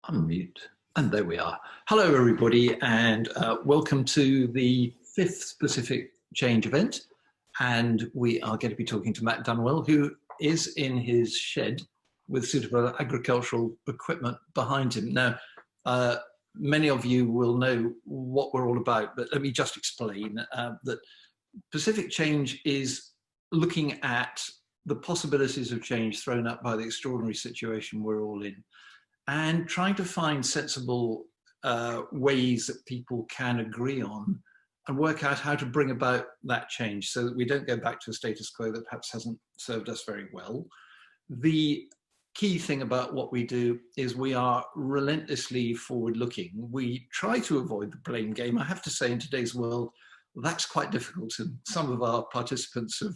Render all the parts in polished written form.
Unmute. And there we are. Hello, everybody, and welcome to the 5th Pacific Change event. And we are going to be talking to Matt Dunwell, who is in his shed with suitable agricultural equipment behind him. Now, many of you will know what we're all about, but let me just explain that Pacific Change is looking at the possibilities of change thrown up by the extraordinary situation we're all in, and trying to find sensible ways that people can agree on and work out how to bring about that change so that we don't go back to a status quo that perhaps hasn't served us very well. The key thing about what we do is we are relentlessly forward-looking. We try to avoid the blame game. I have to say, in today's world, that's quite difficult, and some of our participants have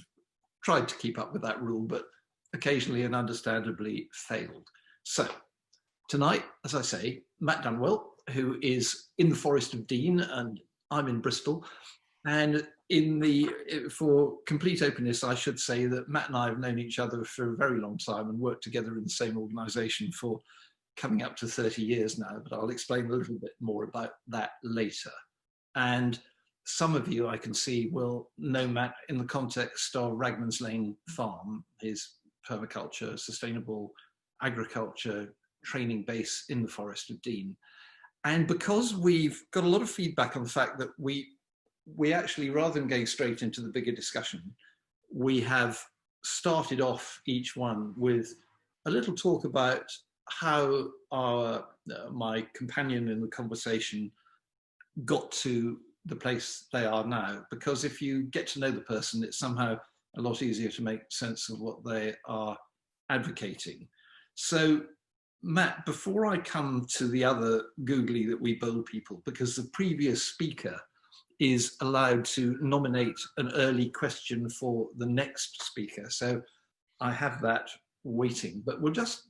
tried to keep up with that rule, but occasionally and understandably failed. So tonight, as I say, Matt Dunwell, who is in the Forest of Dean, and I'm in Bristol. And for complete openness, I should say that Matt and I have known each other for a very long time and worked together in the same organisation for coming up to 30 years now, but I'll explain a little bit more about that later. And some of you, I can see, will know Matt in the context of Ragman's Lane Farm, his permaculture, sustainable agriculture training base in the Forest of Dean. And because we've got a lot of feedback on the fact that we actually, rather than going straight into the bigger discussion, we have started off each one with a little talk about how my companion in the conversation got to the place they are now. Because if you get to know the person, it's somehow a lot easier to make sense of what they are advocating. So Matt, before I come to the other googly that we bowl people, because the previous speaker is allowed to nominate an early question for the next speaker. So I have that waiting, but we'll just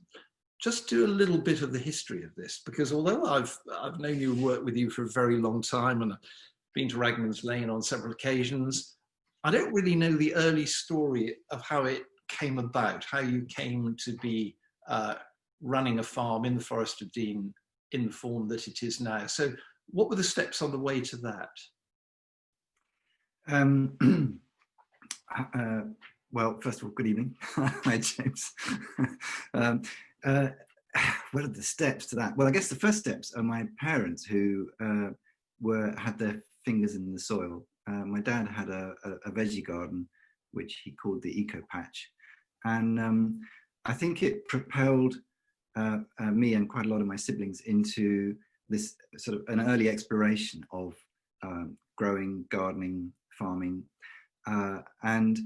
do a little bit of the history of this, because although I've known you and worked with you for a very long time, and I've been to Ragman's Lane on several occasions, I don't really know the early story of how it came about, how you came to be running a farm in the Forest of Dean in the form that it is now. So what were the steps on the way to that? Well, first of all, good evening. Hi, James. What are the steps to that? Well, I guess the first steps are my parents, who had their fingers in the soil. My dad had a veggie garden, which he called the Eco Patch. And I think it propelled me and quite a lot of my siblings into this sort of an early exploration of growing, gardening, farming. And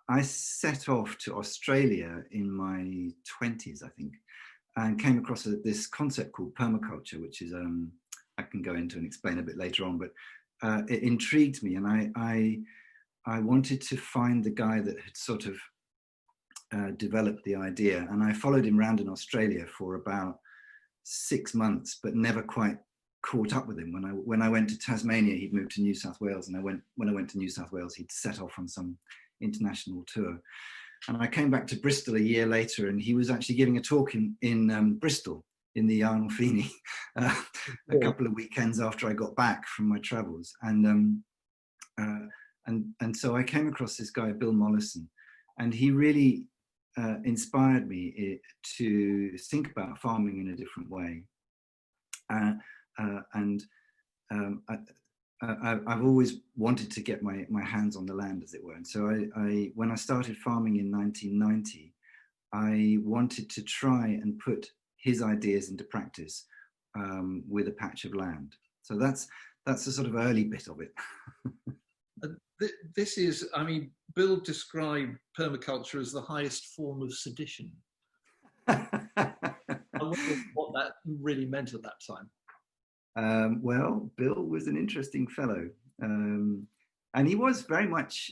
I set off to Australia in my 20s, I think, and came across this concept called permaculture, which is, I can go into and explain a bit later on, but it intrigued me. And I wanted to find the guy that had sort of developed the idea, and I followed him around in Australia for about 6 months, but never quite caught up with him. When I went to Tasmania, he'd moved to New South Wales, and when I went to New South Wales, he'd set off on some international tour. And I came back to Bristol a year later, and he was actually giving a talk in Bristol in the Arnolfini a couple of weekends after I got back from my travels. And so I came across this guy, Bill Mollison, and he really inspired me to think about farming in a different way. I've always wanted to get my hands on the land, as it were. And so when I started farming in 1990, I wanted to try and put his ideas into practice with a patch of land. So that's the sort of early bit of it. This is, I mean, Bill described permaculture as the highest form of sedition. I wonder what that really meant at that time. Well, Bill was an interesting fellow. And he was very much,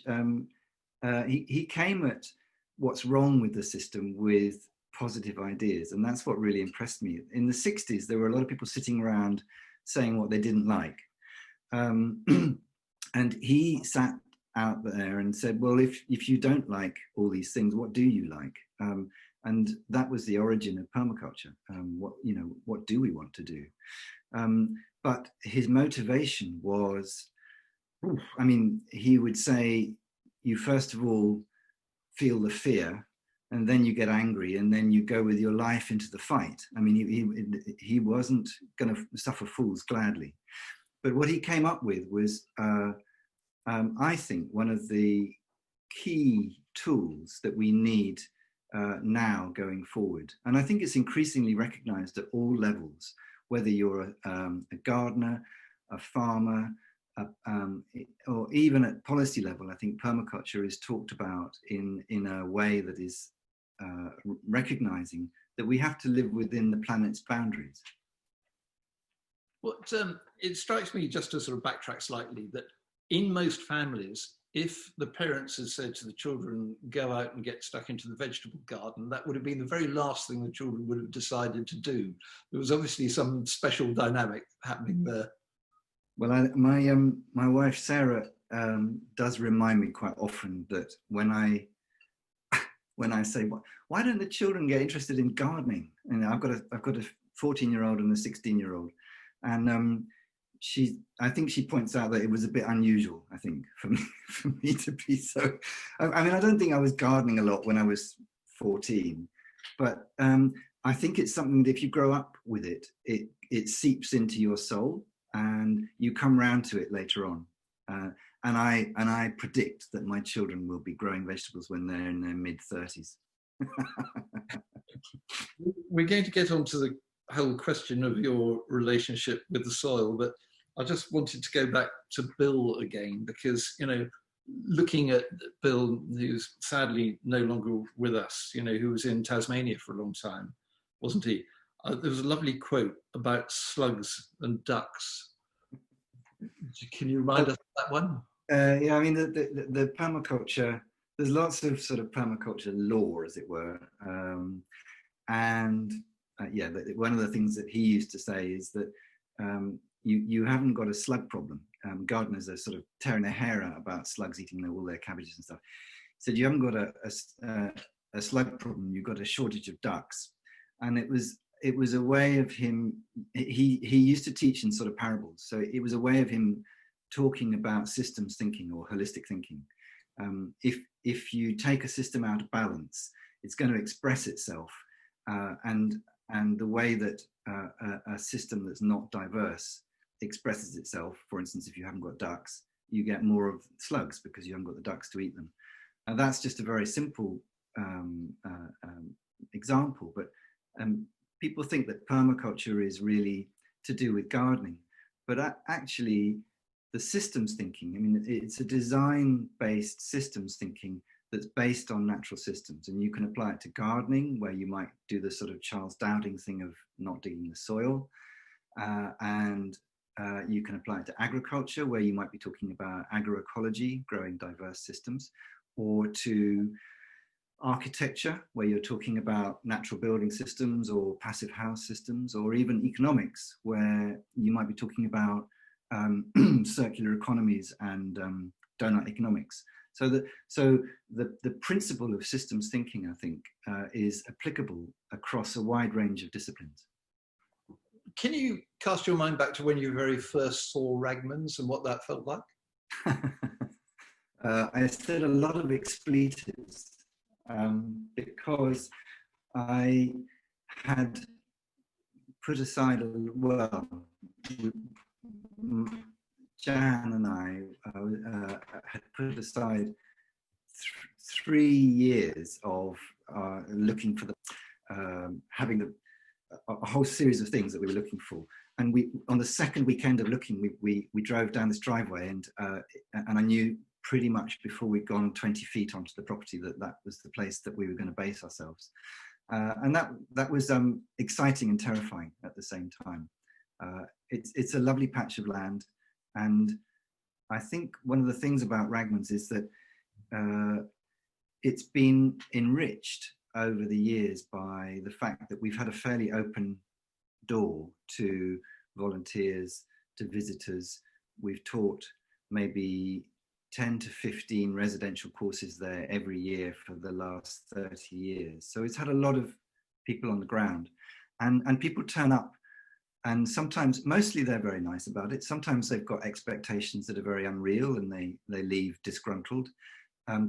he came at what's wrong with the system with positive ideas. And that's what really impressed me. In the 60s, there were a lot of people sitting around saying what they didn't like. And he sat out there and said, well, if you don't like all these things, what do you like? And that was the origin of permaculture. What do we want to do? But his motivation was, he would say, you first of all feel the fear, and then you get angry, and then you go with your life into the fight. I mean, he wasn't going to suffer fools gladly. But what he came up with was, I think, one of the key tools that we need now going forward. And I think it's increasingly recognized at all levels, whether you're a gardener, a farmer, or even at policy level. I think permaculture is talked about in a way that is recognizing that we have to live within the planet's boundaries. Well, it strikes me, just to sort of backtrack slightly, that in most families, if the parents had said to the children, go out and get stuck into the vegetable garden, that would have been the very last thing the children would have decided to do. There was obviously some special dynamic happening there. Well, my wife, Sarah, does remind me quite often that when I say, why don't the children get interested in gardening? And I've got a 14-year-old and a 16-year-old. And I think she points out that it was a bit unusual, I think, for me to be so. I mean, I don't think I was gardening a lot when I was 14, but I think it's something that if you grow up with it, it seeps into your soul, and you come round to it later on. And I predict that my children will be growing vegetables when they're in their mid-30s. We're going to get onto the whole question of your relationship with the soil, but I just wanted to go back to Bill again, because, looking at Bill, who's sadly no longer with us, who was in Tasmania for a long time, wasn't he? There was a lovely quote about slugs and ducks. Can you remind us of that one? Yeah, I mean, the permaculture, there's lots of sort of permaculture lore, as it were. One of the things that he used to say is that you haven't got a slug problem. Gardeners are sort of tearing their hair out about slugs eating all their cabbages and stuff. He said, you haven't got a slug problem, you've got a shortage of ducks. And it was a way of him, he used to teach in sort of parables. So it was a way of him talking about systems thinking or holistic thinking. If you take a system out of balance, it's going to express itself. And the way that a system that's not diverse expresses itself, for instance, if you haven't got ducks, you get more of slugs because you haven't got the ducks to eat them. And that's just a very simple example, but people think that permaculture is really to do with gardening, but actually the systems thinking, I mean, it's a design-based systems thinking that's based on natural systems, and you can apply it to gardening, where you might do the sort of Charles Dowding thing of not digging the soil, and you can apply it to agriculture, where you might be talking about agroecology, growing diverse systems, or to architecture, where you're talking about natural building systems or passive house systems, or even economics, where you might be talking about circular economies and donut economics. So the principle of systems thinking, I think, is applicable across a wide range of disciplines. Can you cast your mind back to when you very first saw Ragman's and what that felt like? I said a lot of expletives because I had put aside Jan and I had put aside 3 years of looking for having a whole series of things that we were looking for. And on the second weekend of looking, we drove down this driveway, and I knew pretty much before we'd gone 20 feet onto the property that was the place that we were going to base ourselves. And that was exciting and terrifying at the same time. It's a lovely patch of land, and I think one of the things about Ragman's is that it's been enriched over the years by the fact that we've had a fairly open door to volunteers, to visitors. We've taught maybe 10 to 15 residential courses there every year for the last 30 years. So it's had a lot of people on the ground, and people turn up, and sometimes, mostly they're very nice about it. Sometimes they've got expectations that are very unreal and they leave disgruntled.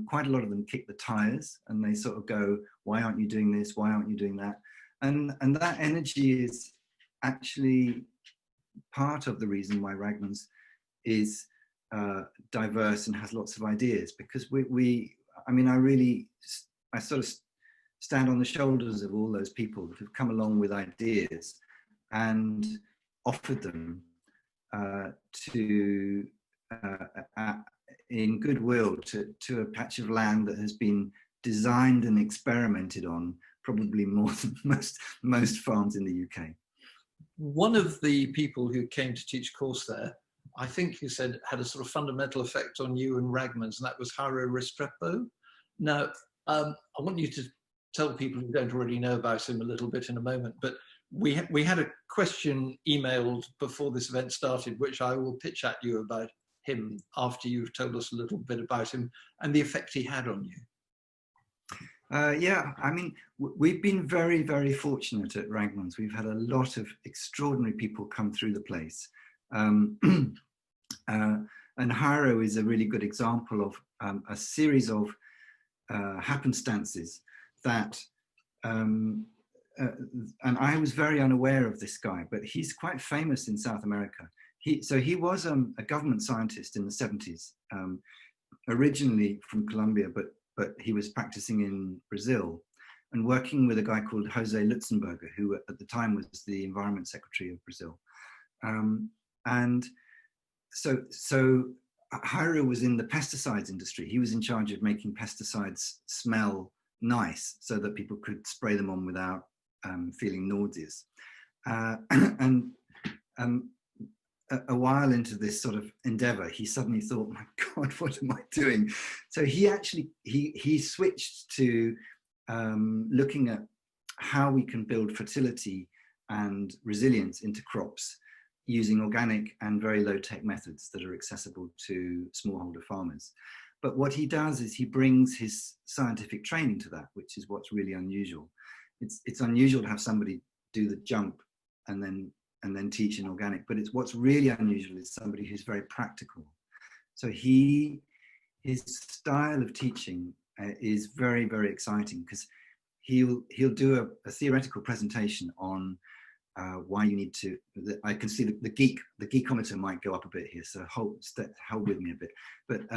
Quite a lot of them kick the tires and they sort of go, why aren't you doing this? Why aren't you doing that? And that energy is actually part of the reason why Ragman's is diverse and has lots of ideas, because I sort of stand on the shoulders of all those people who've come along with ideas and offered them in goodwill to a patch of land that has been designed and experimented on probably more than most farms in the UK. One of the people who came to teach a course there, I think you said, had a sort of fundamental effect on you and Ragman's, and that was Jairo Restrepo. Now, I want you to tell people who don't already know about him a little bit in a moment, but we had a question emailed before this event started, which I will pitch at you about him after you've told us a little bit about him and the effect he had on you. Yeah, I mean, we've been very, very fortunate at Ragman's. We've had a lot of extraordinary people come through the place. And Jairo is a really good example of a series of happenstances that, and I was very unaware of this guy, but he's quite famous in South America. He was a government scientist in the 70s, originally from Colombia, but he was practicing in Brazil and working with a guy called Jose Lutzenberger, who at the time was the Environment Secretary of Brazil. And so Jairo was in the pesticides industry. He was in charge of making pesticides smell nice so that people could spray them on without feeling nauseous. A while into this sort of endeavor, he suddenly thought, my God, what am I doing? So he switched to looking at how we can build fertility and resilience into crops using organic and very low-tech methods that are accessible to smallholder farmers. But what he does is he brings his scientific training to that, which is what's really unusual. It's unusual to have somebody do the jump and then teach in organic, but what's really unusual is somebody who's very practical. So his style of teaching is very, very exciting, because he'll do a theoretical presentation on why you need to. I can see the geekometer might go up a bit here, so hold with me a bit. But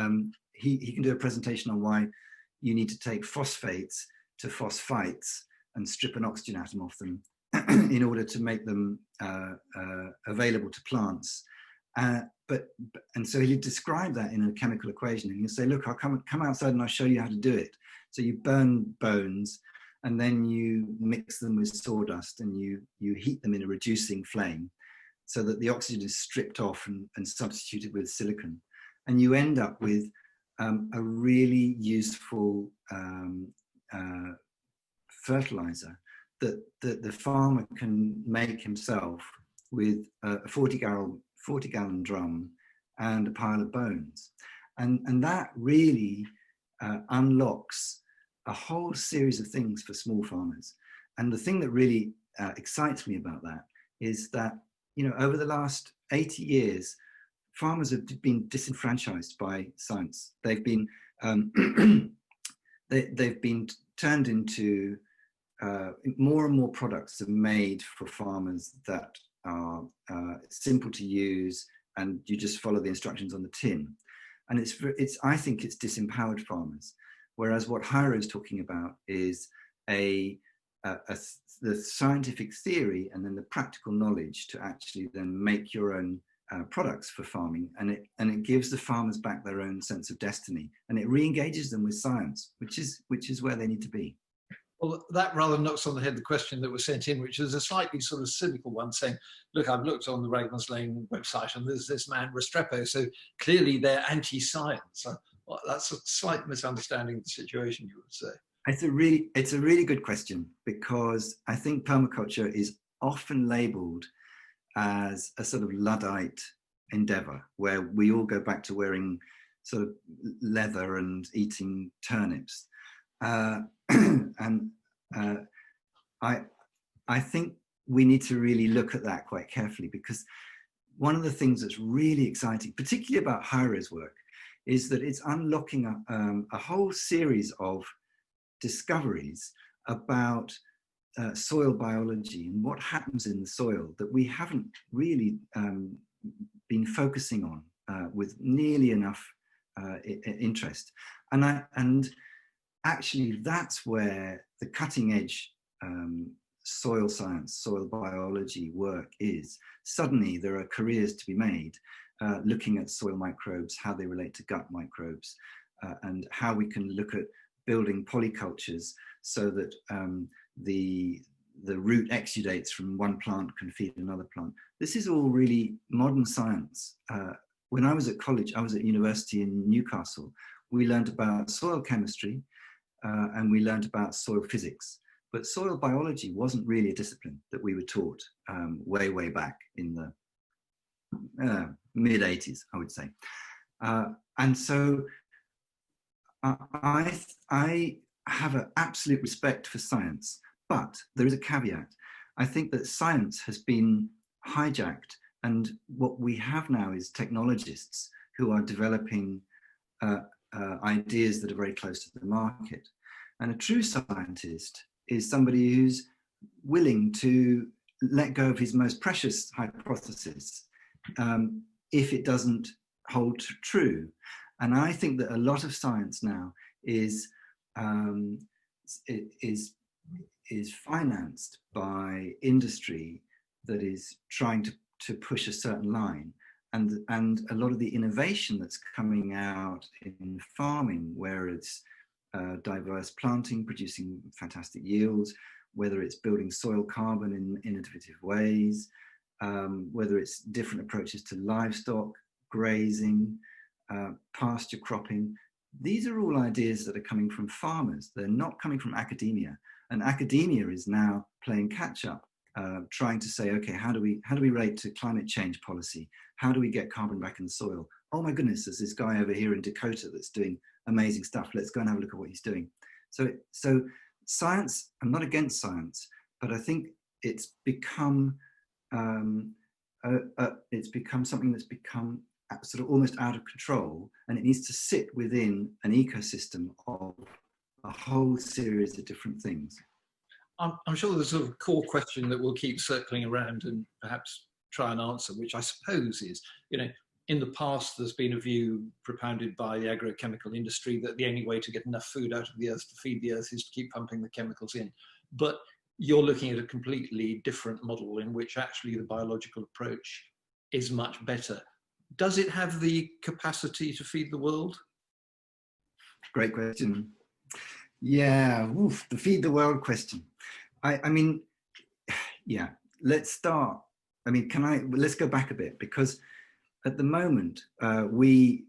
he can do a presentation on why you need to take phosphates to phosphites and strip an oxygen atom off them in order to make them available to plants. And so he'd describe that in a chemical equation, and he'll say, look, I'll come outside and I'll show you how to do it. So you burn bones, and then you mix them with sawdust, and you heat them in a reducing flame so that the oxygen is stripped off and substituted with silicon. And you end up with a really useful fertilizer that the farmer can make himself with a 40-gallon drum and a pile of bones. And that really unlocks a whole series of things for small farmers. And the thing that really excites me about that is that, over the last 80 years, farmers have been disenfranchised by science. They've been they've been turned into more and more products are made for farmers that are simple to use, and you just follow the instructions on the tin. And I think it's disempowered farmers. Whereas what Jairo is talking about is the scientific theory and then the practical knowledge to actually then make your own products for farming, and it gives the farmers back their own sense of destiny, and it re-engages them with science, which is where they need to be. Well, that rather knocks on the head the question that was sent in, which is a slightly sort of cynical one, saying, look, I've looked on the Ragman's Lane website and there's this man Restrepo, so clearly they're anti-science. Well, that's a slight misunderstanding of the situation, you would say. It's a really good question, because I think permaculture is often labelled as a sort of Luddite endeavour, where we all go back to wearing sort of leather and eating turnips. And I think we need to really look at that quite carefully, because one of the things that's really exciting, particularly about high-res work, is that it's unlocking a whole series of discoveries about soil biology and what happens in the soil that we haven't really been focusing on with nearly enough interest. And actually that's where the cutting edge soil science, soil biology work is. Suddenly there are careers to be made looking at soil microbes, how they relate to gut microbes, and how we can look at building polycultures so that the root exudates from one plant can feed another plant. This is all really modern science. When I was at college, I was at university in Newcastle, we learned about soil chemistry and we learned about soil physics. But soil biology wasn't really a discipline that we were taught way back in the mid-80s, I would say. And so I have an absolute respect for science, but there is a caveat. I think that science has been hijacked, and what we have now is technologists who are developing ideas that are very close to the market. And a true scientist is somebody who's willing to let go of his most precious hypothesis if it doesn't hold true. And I think that a lot of science now is financed by industry that is trying to push a certain line. And a lot of the innovation that's coming out in farming, where it's diverse planting, producing fantastic yields, whether it's building soil carbon in innovative ways, whether it's different approaches to livestock, grazing, pasture cropping. These are all ideas that are coming from farmers. They're not coming from academia. And academia is now playing catch up, trying to say, okay, how do we relate to climate change policy? How do we get carbon back in the soil? Oh my goodness, there's this guy over here in Dakota that's doing amazing stuff. Let's go and have a look at what he's doing. So science, I'm not against science, but I think it's become something that's become sort of almost out of control, and it needs to sit within an ecosystem of a whole series of different things. I'm sure there's a sort of core question that we'll keep circling around and perhaps try and answer, which I suppose is, in the past, there's been a view propounded by the agrochemical industry that the only way to get enough food out of the earth to feed the earth is to keep pumping the chemicals in. But you're looking at a completely different model in which actually the biological approach is much better. Does it have the capacity to feed the world? Great question. Yeah, the feed the world question. I mean, yeah, let's start. I mean, let's go back a bit, because at the moment, what we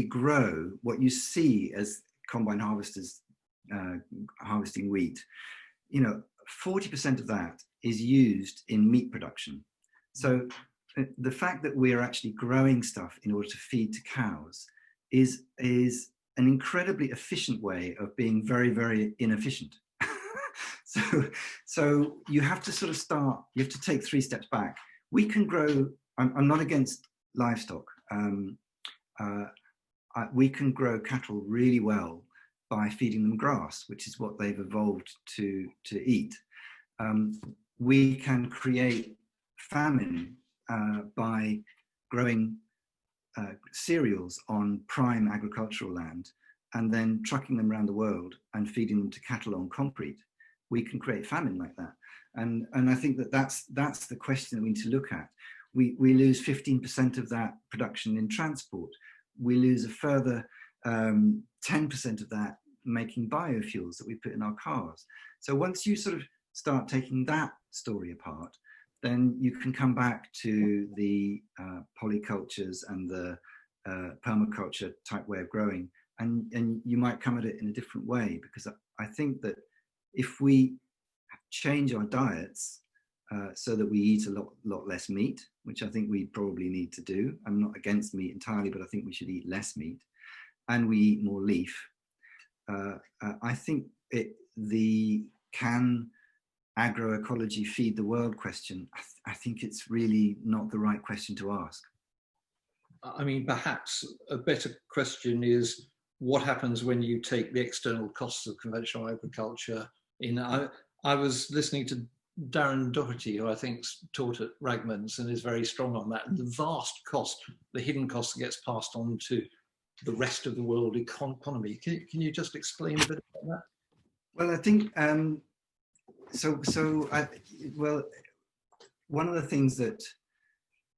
grow, what you see as combine harvesters harvesting wheat, 40% of that is used in meat production. So the fact that we're actually growing stuff in order to feed to cows is an incredibly efficient way of being very, very inefficient. So you have to sort of start, you have to take 3 steps back. We can grow, I'm not against livestock. We can grow cattle really well by feeding them grass, which is what they've evolved to eat. We can create famine by growing cereals on prime agricultural land and then trucking them around the world and feeding them to cattle on concrete. We can create famine like that. And I think that's the question that we need to look at. We lose 15% of that production in transport. We lose a further 10% of that making biofuels that we put in our cars. So once you sort of start taking that story apart, then you can come back to the polycultures and the permaculture type way of growing, and you might come at it in a different way, because I think that if we change our diets so that we eat a lot less meat, which I think we probably need to do. I'm not against meat entirely, but I think we should eat less meat, and we eat more leaf. I think can agroecology feed the world question? I think it's really not the right question to ask. I mean, perhaps a better question is, what happens when you take the external costs of conventional agriculture in? I was listening to Darren Doherty, who I think taught at Ragman's and is very strong on that. And the vast cost, the hidden cost that gets passed on to the rest of the world economy. Can you just explain a bit about that? Well, I think, well, one of the things that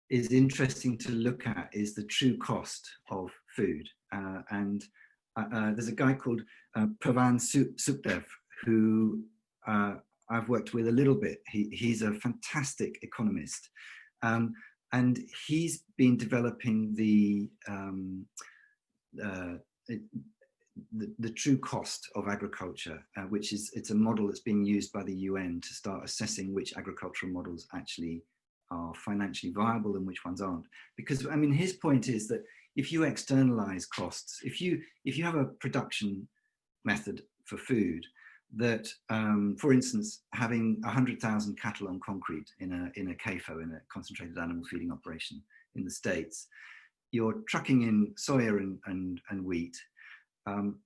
is interesting to look at is the true cost of food. There's a guy called Pavan Sukhdev, who I've worked with a little bit. He's a fantastic economist. And he's been developing the true cost of agriculture, which it's a model that's being used by the UN to start assessing which agricultural models actually are financially viable and which ones aren't. Because, I mean, his point is that if you externalize costs, if you have a production method for food that, for instance, having 100,000 cattle on concrete in a CAFO, in a concentrated animal feeding operation in the States, you're trucking in soya and wheat,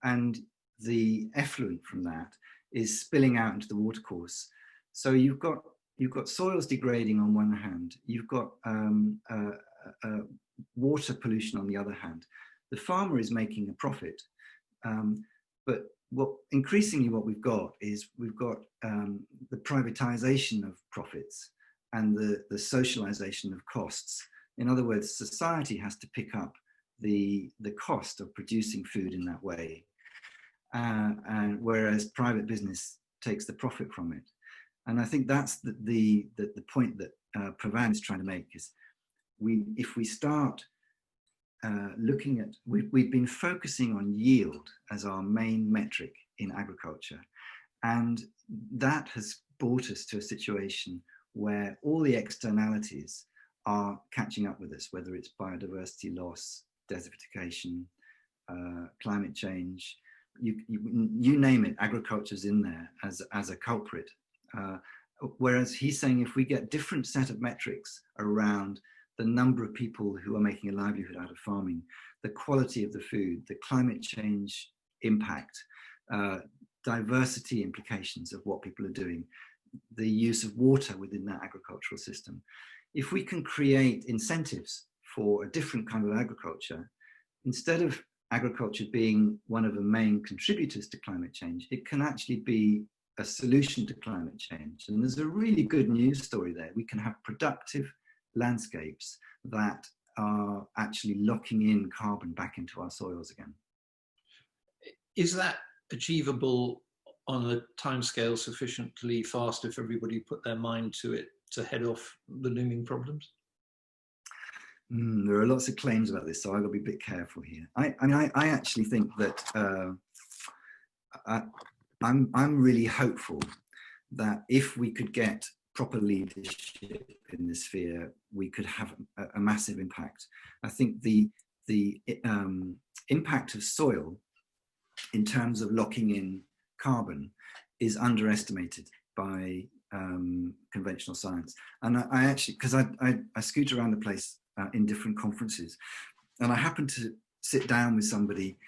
and the effluent from that is spilling out into the watercourse. So you've got soils degrading on one hand, you've got water pollution on the other hand. The farmer is making a profit, but increasingly what we've got is the privatization of profits and the socialization of costs. In other words, society has to pick up the cost of producing food in that way, and whereas private business takes the profit from it. And I think that's the point that Pravan is trying to make is, if we start looking at, we've been focusing on yield as our main metric in agriculture, and that has brought us to a situation where all the externalities are catching up with us, whether it's biodiversity loss, desertification, climate change, you name it, agriculture's in there as a culprit. Whereas he's saying if we get different set of metrics around the number of people who are making a livelihood out of farming, the quality of the food, the climate change impact, diversity implications of what people are doing, the use of water within that agricultural system. If we can create incentives for a different kind of agriculture, instead of agriculture being one of the main contributors to climate change, it can actually be a solution to climate change. And there's a really good news story there. We can have productive landscapes that are actually locking in carbon back into our soils again. Is that achievable on a timescale sufficiently fast if everybody put their mind to it to head off the looming problems? There are lots of claims about this, so I've got to be a bit careful here. I actually think that I'm really hopeful that if we could get proper leadership in this sphere, we could have a massive impact. I think the impact of soil in terms of locking in carbon is underestimated by conventional science. And I actually, because I scoot around the place in different conferences, and I happened to sit down with somebody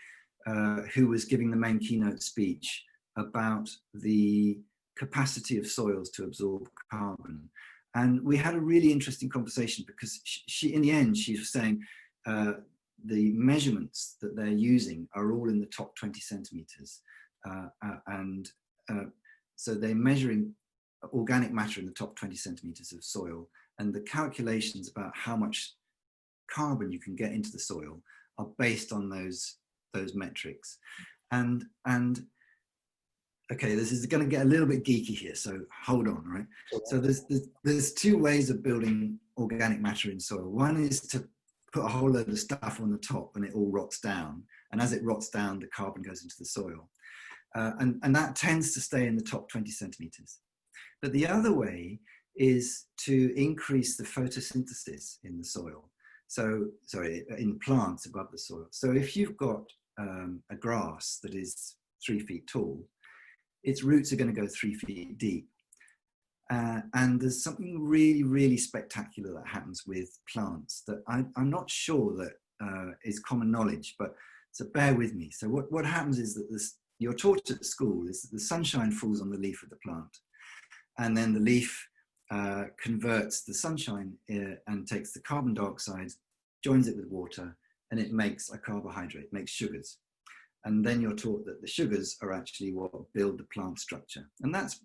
who was giving the main keynote speech about the capacity of soils to absorb carbon. And we had a really interesting conversation because she in the end, she was saying the measurements that they're using are all in the top 20 centimeters. So they're measuring organic matter in the top 20 centimeters of soil, and the calculations about how much carbon you can get into the soil are based on those metrics. And okay, this is going to get a little bit geeky here, so hold on, right? So there's two ways of building organic matter in soil. One is to put a whole load of stuff on the top and it all rots down. And as it rots down, the carbon goes into the soil. And that tends to stay in the top 20 centimeters. But the other way is to increase the photosynthesis in the soil. So, sorry, in plants above the soil. So if you've got a grass that is 3 feet tall, its roots are going to go 3 feet deep. And there's something really, really spectacular that happens with plants that I'm not sure that is common knowledge, but so bear with me. So what happens is that you're taught at school is that the sunshine falls on the leaf of the plant, and then the leaf converts the sunshine and takes the carbon dioxide, joins it with water, and it makes a carbohydrate, makes sugars. And then you're taught that the sugars are actually what build the plant structure. And that's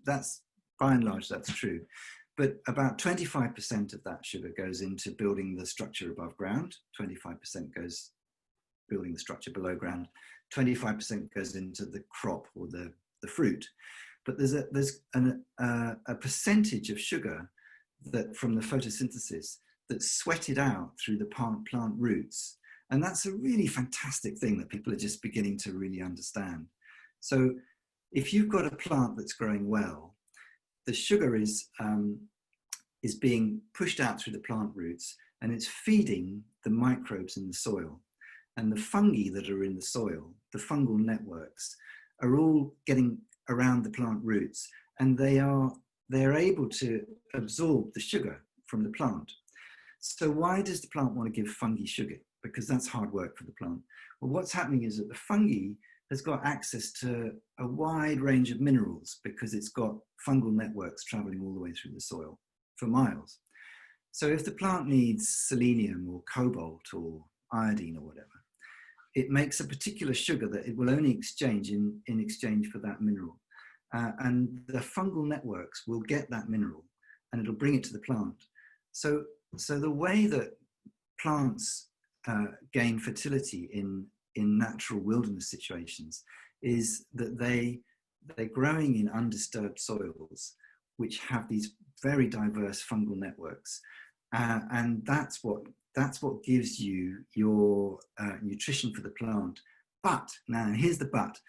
by and large, that's true. But about 25% of that sugar goes into building the structure above ground, 25% goes building the structure below ground, 25% goes into the crop or the fruit. But there's a percentage of sugar that from the photosynthesis that's sweated out through the plant roots. And that's a really fantastic thing that people are just beginning to really understand. So if you've got a plant that's growing well, the sugar is being pushed out through the plant roots, and it's feeding the microbes in the soil. And the fungi that are in the soil, the fungal networks, are all getting around the plant roots, and they're able to absorb the sugar from the plant. So why does the plant want to give fungi sugar? Because that's hard work for the plant. Well, what's happening is that the fungi has got access to a wide range of minerals because it's got fungal networks traveling all the way through the soil for miles. So if the plant needs selenium or cobalt or iodine or whatever, it makes a particular sugar that it will only exchange in exchange for that mineral. And the fungal networks will get that mineral and it'll bring it to the plant. So the way that plants gain fertility in natural wilderness situations is that they're growing in undisturbed soils which have these very diverse fungal networks, and that's what gives you your nutrition for the plant. But now here's the but: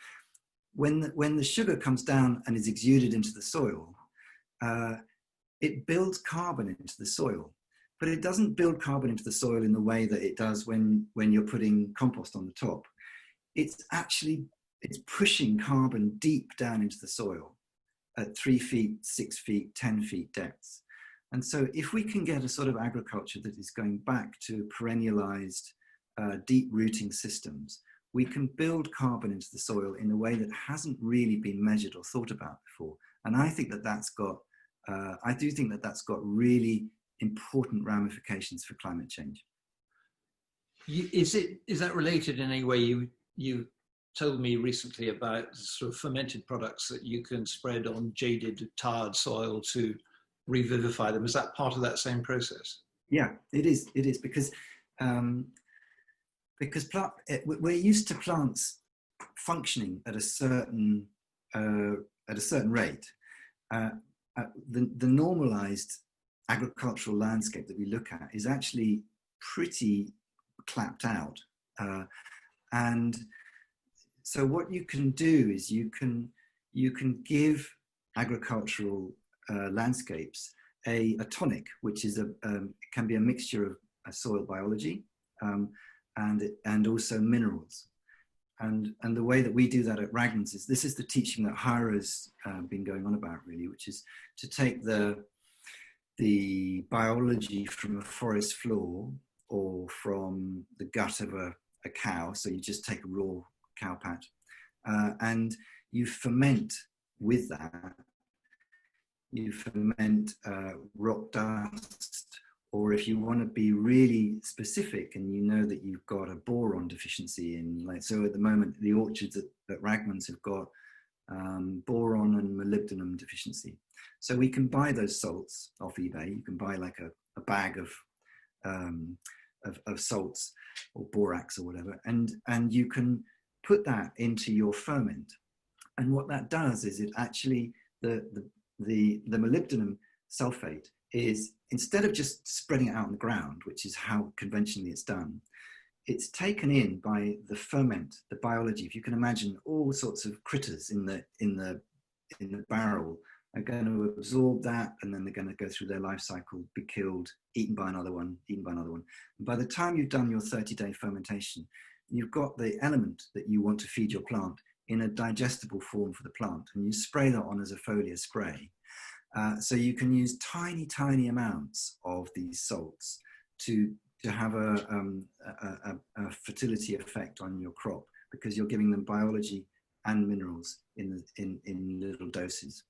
when the sugar comes down and is exuded into the soil, it builds carbon into the soil. But it doesn't build carbon into the soil in the way that it does when you're putting compost on the top. It's pushing carbon deep down into the soil at 3 feet, 6 feet, 10 feet depths. And so if we can get a sort of agriculture that is going back to perennialized, deep rooting systems, we can build carbon into the soil in a way that hasn't really been measured or thought about before. And I think that I do think that that's got really important ramifications for climate change. Is that related in any way? You told me recently about sort of fermented products that you can spread on jaded, tarred soil to revivify them. Is that part of that same process? Yeah, it is. It is because we're used to plants functioning at a certain rate. The normalized agricultural landscape that we look at is actually pretty clapped out, and so what you can do is you can give agricultural landscapes a tonic, which is can be a mixture of soil biology and also minerals, and the way that we do that at Raglan's is this is the teaching that Hira's been going on about, really, which is to take the biology from a forest floor or from the gut of a cow. So you just take a raw cow pat and you ferment with that. You ferment rock dust, or if you want to be really specific and you know that you've got a boron deficiency so at the moment the orchards at Raglan's have got boron and molybdenum deficiency. So we can buy those salts off eBay. You can buy like a bag of salts or borax or whatever, and you can put that into your ferment. And what that does is it actually the molybdenum sulfate is, instead of just spreading it out on the ground, which is how conventionally it's done, it's taken in by the ferment, the biology. If you can imagine all sorts of critters in the barrel are going to absorb that, and then they're going to go through their life cycle, be killed, eaten by another one, eaten by another one. And by the time you've done your 30-day fermentation, you've got the element that you want to feed your plant in a digestible form for the plant, and you spray that on as a foliar spray. So you can use tiny, tiny amounts of these salts to have a fertility effect on your crop, because you're giving them biology and minerals in little doses.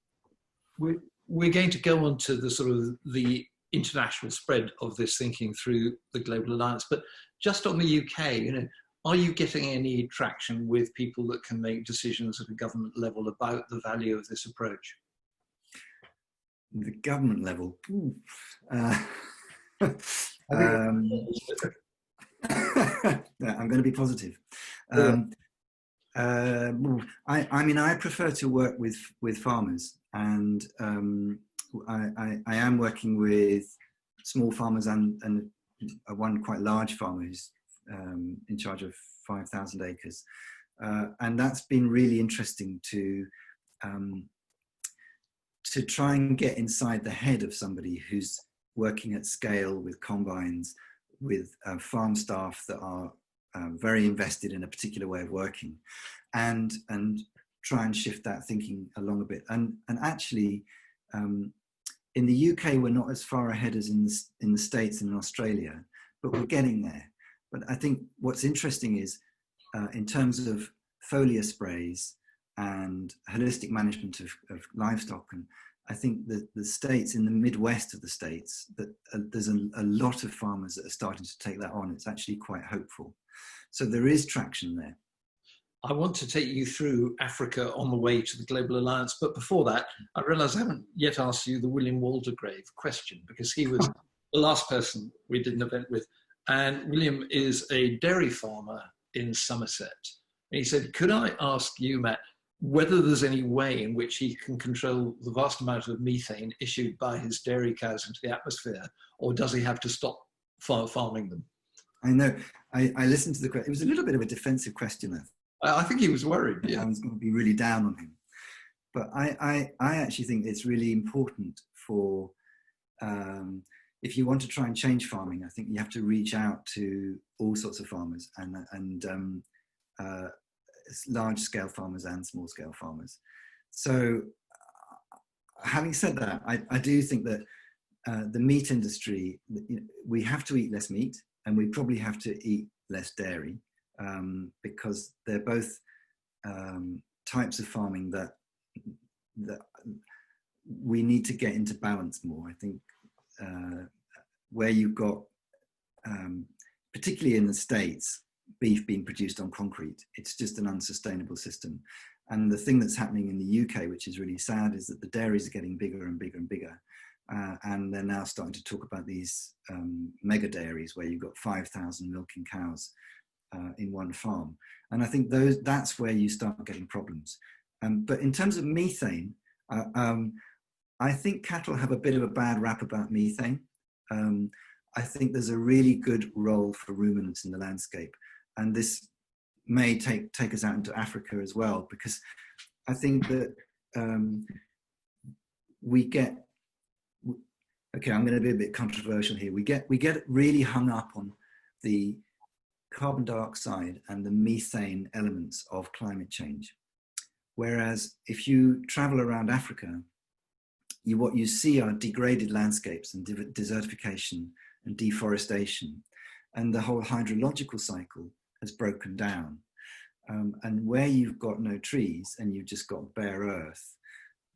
We're going to go on to the sort of the international spread of this thinking through the Global Alliance, but just on the UK, you know, are you getting any traction with people that can make decisions at a government level about the value of this approach? The government level. I'm going to be positive. I mean, I prefer to work with farmers, and I am working with small farmers and one quite large farmer who's in charge of 5,000 acres, and that's been really interesting to try and get inside the head of somebody who's working at scale with combines, with farm staff that are very invested in a particular way of working, and try and shift that thinking along a bit. And actually, in the UK, we're not as far ahead as in the States and in Australia, but we're getting there. But I think what's interesting is, in terms of foliar sprays and holistic management of livestock, and I think that the states, in the Midwest of the states, that there's a lot of farmers that are starting to take that on. It's actually quite hopeful. So there is traction there. I want to take you through Africa on the way to the Global Alliance, but before that, I realise I haven't yet asked you the William Waldegrave question, because he was the last person we did an event with. And William is a dairy farmer in Somerset. And he said, could I ask you, Matt, whether there's any way in which he can control the vast amount of methane issued by his dairy cows into the atmosphere, or does he have to stop farming them? I know. I listened to the question. It was a little bit of a defensive question. I think he was worried. Yeah. I was going to be really down on him. But I actually think it's really important for, if you want to try and change farming, I think you have to reach out to all sorts of farmers, and large scale farmers and small scale farmers. So having said that, I do think that the meat industry, we have to eat less meat, and we probably have to eat less dairy, because they're both types of farming that we need to get into balance more. I think where you've got, particularly in the States, beef being produced on concrete, it's just an unsustainable system. And the thing that's happening in the UK, which is really sad, is that the dairies are getting bigger and bigger and bigger. And they're now starting to talk about these mega dairies where you've got 5,000 milking cows in one farm. And I think that's where you start getting problems. But in terms of methane, I think cattle have a bit of a bad rap about methane. I think there's a really good role for ruminants in the landscape. And this may take us out into Africa as well, because I think that we get, okay, I'm going to be a bit controversial here. We get really hung up on the carbon dioxide and the methane elements of climate change. Whereas if you travel around Africa, what you see are degraded landscapes and desertification and deforestation, and the whole hydrological cycle has broken down. And where you've got no trees and you've just got bare earth,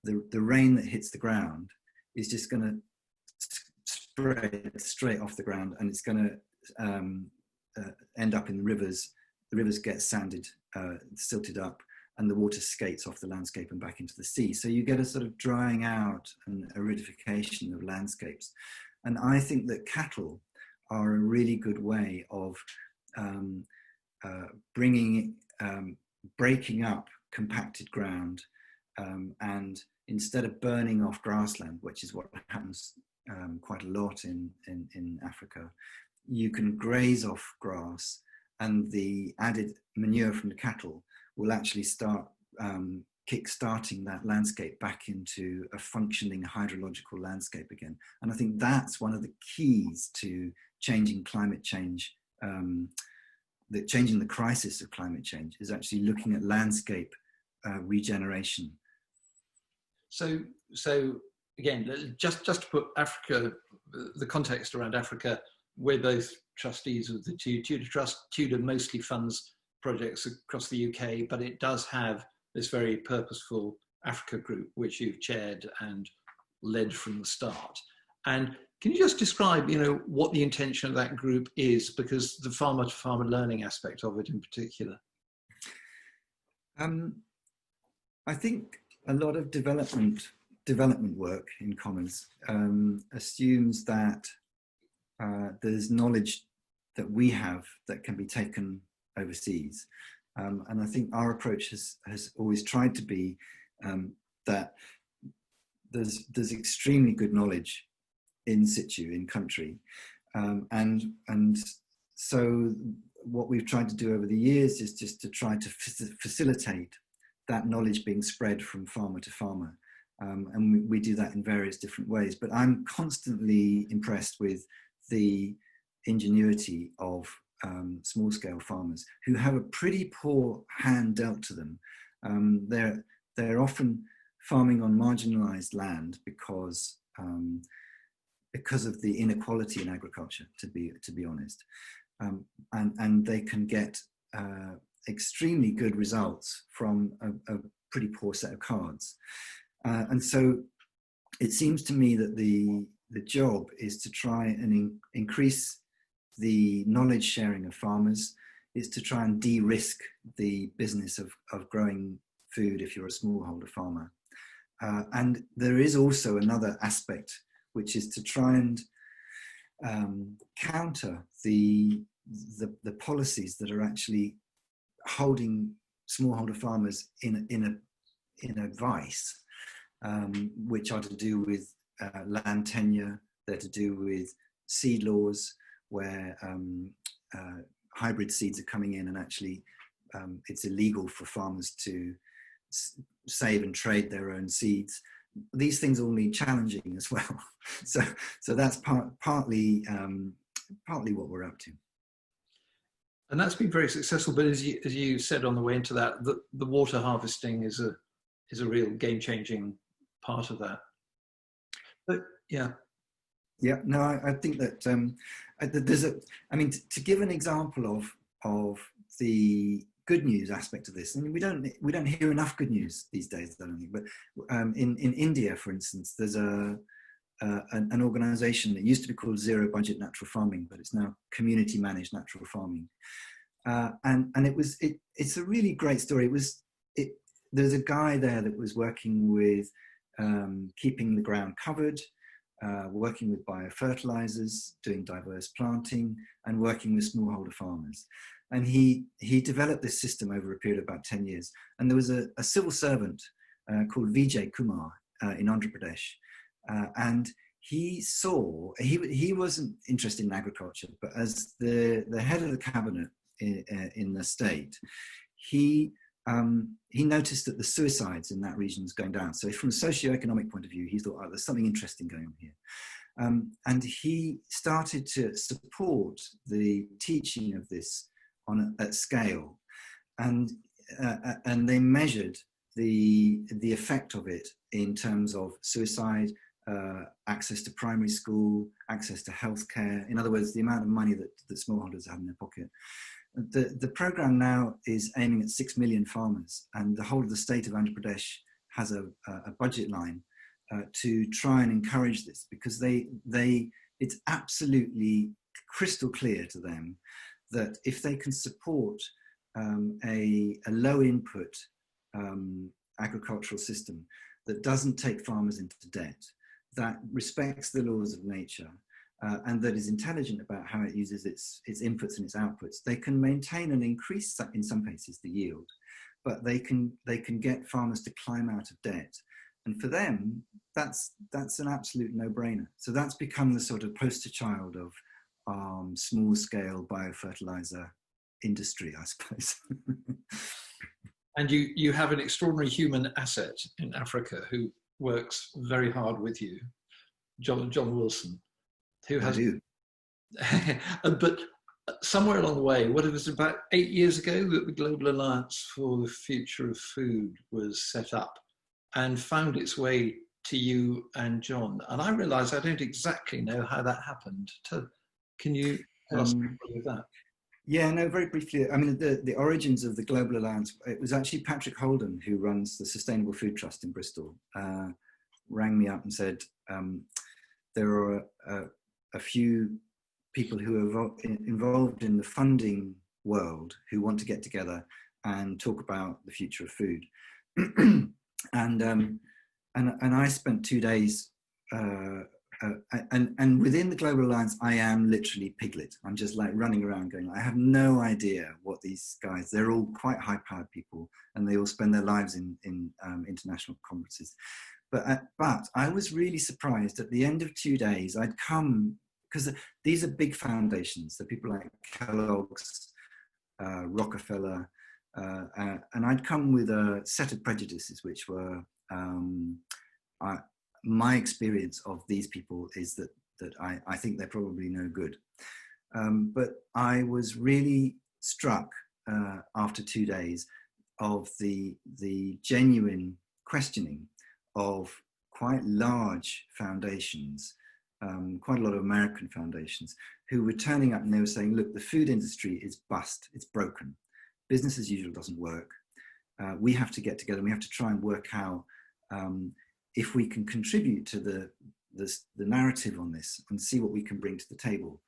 the rain that hits the ground is just going to spread straight off the ground, and it's going to end up in the rivers. The rivers get sanded, silted up, and the water skates off the landscape and back into the sea. So you get a sort of drying out and aridification of landscapes. And I think that cattle are a really good way of breaking up compacted ground, and instead of burning off grassland, which is what happens quite a lot in Africa, you can graze off grass, and the added manure from the cattle will actually start kick-starting that landscape back into a functioning hydrological landscape again. And I think that's one of the keys to changing climate change, changing the crisis of climate change, is actually looking at landscape regeneration. So again, just to put Africa, the context around Africa, we're both trustees of the Tudor Trust. Tudor mostly funds projects across the UK, but it does have this very purposeful Africa group, which you've chaired and led from the start. And can you just describe, what the intention of that group is, because the farmer-to-farmer learning aspect of it in particular? I think a lot of development work in commons assumes that there's knowledge that we have that can be taken overseas. And I think our approach has always tried to be that there's extremely good knowledge in situ, in country. And so what we've tried to do over the years is just to try to facilitate that knowledge being spread from farmer to farmer. And we do that in various different ways. But I'm constantly impressed with the ingenuity of small-scale farmers who have a pretty poor hand dealt to them. They're often farming on marginalized land because of the inequality in agriculture, to be honest, and they can get extremely good results from a pretty poor set of cards. And so it seems to me that the job is to try and increase the knowledge sharing of farmers, is to try and de-risk the business of growing food if you're a smallholder farmer. And there is also another aspect, which is to try and counter the policies that are actually holding smallholder farmers in a vice, which are to do with land tenure, they're to do with seed laws, where hybrid seeds are coming in and actually it's illegal for farmers to save and trade their own seeds. These things all need challenging as well. So that's partly what we're up to. And that's been very successful. But as you said on the way into that, the water harvesting is a real game-changing part of that. But yeah. Yeah, no, I think that there's to give an example of the good news aspect of this. I mean, we don't hear enough good news these days, I don't think. But in India, for instance, there's an organization that used to be called Zero Budget Natural Farming, but it's now Community Managed Natural Farming. And it's a really great story. There's a guy there that was working with keeping the ground covered, working with biofertilizers, doing diverse planting, and working with smallholder farmers. And he developed this system over a period of about 10 years. And there was a civil servant called Vijay Kumar in Andhra Pradesh. And he wasn't interested in agriculture, but as the head of the cabinet in the state, he noticed that the suicides in that region was going down. So from a socioeconomic point of view, he thought, oh, there's something interesting going on here. And he started to support the teaching of this at scale. And they measured the effect of it in terms of suicide, access to primary school, access to healthcare. In other words, the amount of money that smallholders have in their pocket. The program now is aiming at 6 million farmers, and the whole of the state of Andhra Pradesh has a budget line to try and encourage this, because it's absolutely crystal clear to them that if they can support a low input agricultural system that doesn't take farmers into debt, that respects the laws of nature, and that is intelligent about how it uses its inputs and its outputs, they can maintain and increase, in some cases, the yield, but they can get farmers to climb out of debt. And for them, that's an absolute no-brainer. So that's become the sort of poster child of small-scale biofertilizer industry, I suppose. And you have an extraordinary human asset in Africa who works very hard with you, John Wilson, who I has. do. But somewhere along the way, what it was about 8 years ago that the Global Alliance for the Future of Food was set up and found its way to you and John. And I realised I don't exactly know how that happened. Can you tell us about that? Yeah, no, very briefly. I mean, the origins of the Global Alliance, it was actually Patrick Holden, who runs the Sustainable Food Trust in Bristol, rang me up and said, there are a few people who are involved in the funding world who want to get together and talk about the future of food. and I spent 2 days, and within the Global Alliance, I am literally Piglet. I'm just like running around going, I have no idea what these guys, they're all quite high-powered people, and they all spend their lives in international conferences. But I was really surprised at the end of 2 days, I'd come, because these are big foundations, the people like Kellogg's, Rockefeller, and I'd come with a set of prejudices, which were, my experience of these people is that I think they're probably no good. But I was really struck after 2 days of the genuine questioning of quite large foundations, quite a lot of American foundations, who were turning up and they were saying, look, the food industry is bust, it's broken. Business as usual doesn't work. We have to get together and we have to try and work out if we can contribute to the narrative on this and see what we can bring to the table.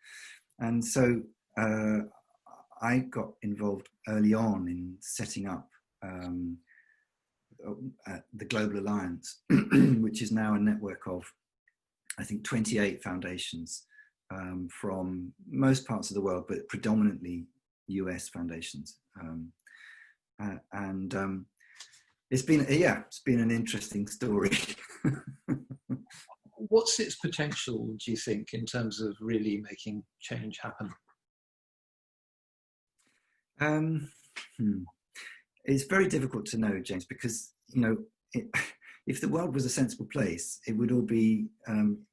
And so I got involved early on in setting up the Global Alliance, which is now a network of, I think, 28 foundations from most parts of the world, but predominantly US foundations. It's been an interesting story. What's its potential, do you think, in terms of really making change happen? It's very difficult to know, James, because, you know, if the world was a sensible place, it would all be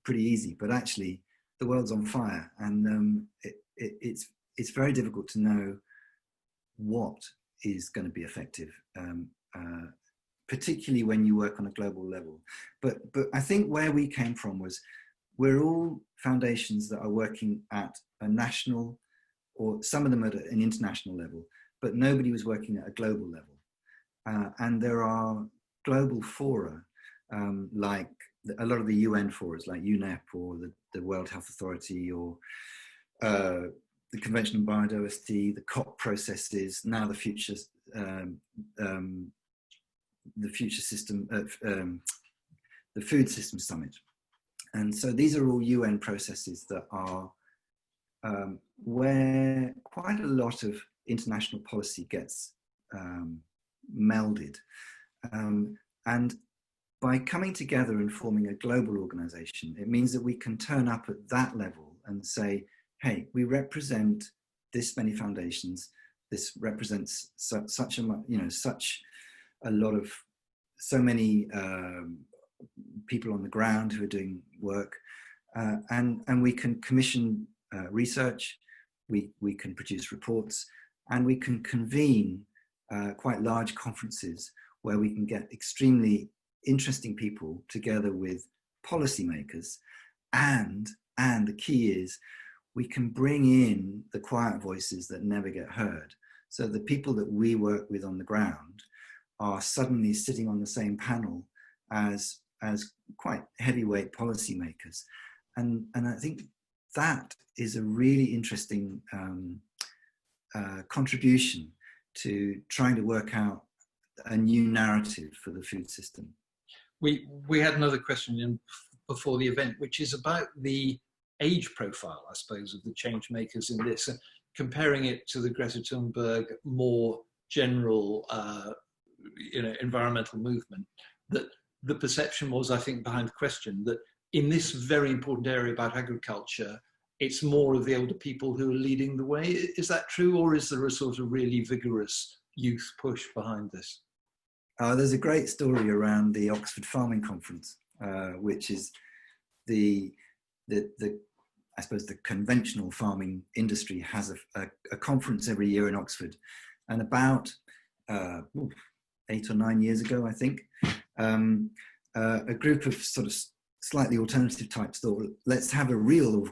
pretty easy. But actually, the world's on fire, and it's very difficult to know what is going to be effective, particularly when you work on a global level. But I think where we came from was we're all foundations that are working at a national, or some of them at an international level, but nobody was working at a global level. And there are global fora, like a lot of the UN forums, like UNEP or the World Health Authority, or the Convention on Biodiversity, the COP processes, now the future system, the Food System Summit. And so these are all UN processes that are where quite a lot of international policy gets melded. And by coming together and forming a global organization, it means that we can turn up at that level and say, hey, we represent this many foundations. This represents such a lot of, so many people on the ground who are doing work. And we can commission research, we can produce reports, and we can convene quite large conferences where we can get extremely interesting people together with policymakers. And the key is we can bring in the quiet voices that never get heard. So the people that we work with on the ground are suddenly sitting on the same panel as quite heavyweight policymakers. And I think that is a really interesting contribution to trying to work out a new narrative for the food system. We had another question in before the event, which is about the age profile, I suppose, of the change makers in this, and comparing it to the Greta Thunberg more general, environmental movement. That the perception was, I think, behind the question, that in this very important area about agriculture, it's more of the older people who are leading the way. Is that true, or is there a sort of really vigorous youth push behind this? There's a great story around the Oxford Farming Conference, which is the I suppose the conventional farming industry has a conference every year in Oxford, and about 8 or 9 years ago, I think, a group of sort of slightly alternative types thought, let's have a real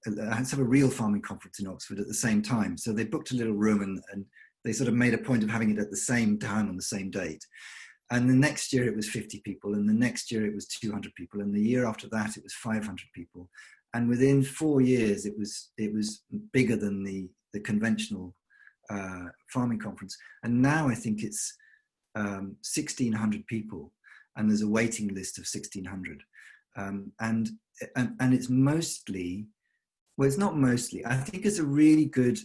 let's have a real farming conference in Oxford at the same time. So they booked a little room and they sort of made a point of having it at the same time on the same date. And the next year it was 50 people, and the next year it was 200 people, and the year after that it was 500 people. And within 4 years it was bigger than the conventional farming conference. And now I think it's 1,600 people, and there's a waiting list of 1,600. And it's mostly, well, it's not mostly, I think it's a really good